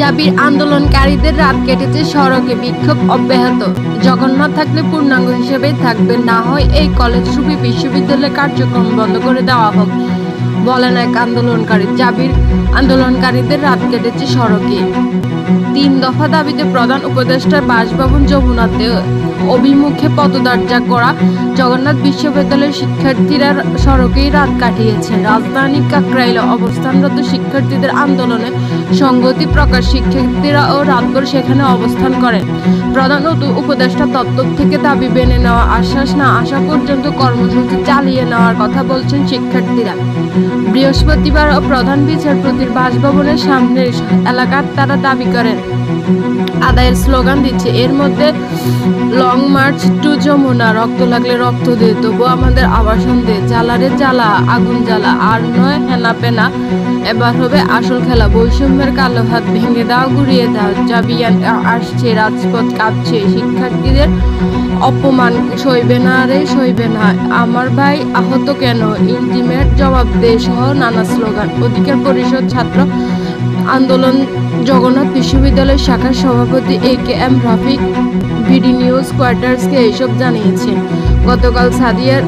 জাবির আন্দোলনকারীদের রাত কেটেছে, সড়কে বিক্ষোভ অব্যাহত। জগন্নাথ থাকলে পূর্ণাঙ্গ হিসেবেই থাকবে, না হয় এই কলেজ রূপী বিশ্ববিদ্যালয়ের কার্যক্রম বন্ধ করে দেওয়া হোক, বলেন এক আন্দোলনকারী। জাবির আন্দোলনকারীদের রাত কেটেছে সড়কে। 3 দফা দাবিতে প্রধান উপদেষ্টার বাসভবন যমুনাতে অভিমুখে পদযাত্রা করা জগন্নাথ বিশ্ববিদ্যালয়ের শিক্ষার্থীরা সড়কেই রাত কাটিয়েছে। রাজধানী কাকরাইলে অবস্থানরত শিক্ষার্থীদের আন্দোলনে সংগতি প্রকাশ শিক্ষার্থীরা ও রাতভর সেখানে অবস্থান করেন। প্রধান উপদেষ্টা তত্ত্ব থেকে দাবি মেনে নেওয়া আশ্বাস না আসা পর্যন্ত কর্মসূচি চালিয়ে নেওয়ার কথা বলছেন শিক্ষার্থীরা। বৃহস্পতিবার প্রধান বিচারপতির বাসভবনের সামনের এলাকার তারা দাবি করেন, আদায়ের স্লোগান দিচ্ছে। এর মধ্যে লং মার্চ টু যমুনা, রক্ত লাগলে রক্ত দে, তবু আমাদের আবাসন দে, জ্বালারে জ্বালা, আগুন জ্বালা, আর নয় হেনা পেনা, এবার হবে আসল খেলা, বৈষম্যের কালো হাত ভেঙে দাও, গুড়িয়ে দাও, জাবিয়ান আসছে, রাজপথ কাঁপছে, শিক্ষার্থীদের অপমান সইবে না রে সইবে না, আমার ভাই আহত কেন, ইন্টিমেট জবাব দে সহ নানা স্লোগান। অধিকার পরিষদ ছাত্র আন্দোলন জগন্নাথ বিশ্ববিদ্যালয় শাখার সভাপতি AKM রফিক বিডি নিউজ কোয়ার্টার্সকে এসব জানিয়েছেন। গতকাল সাদিয়ার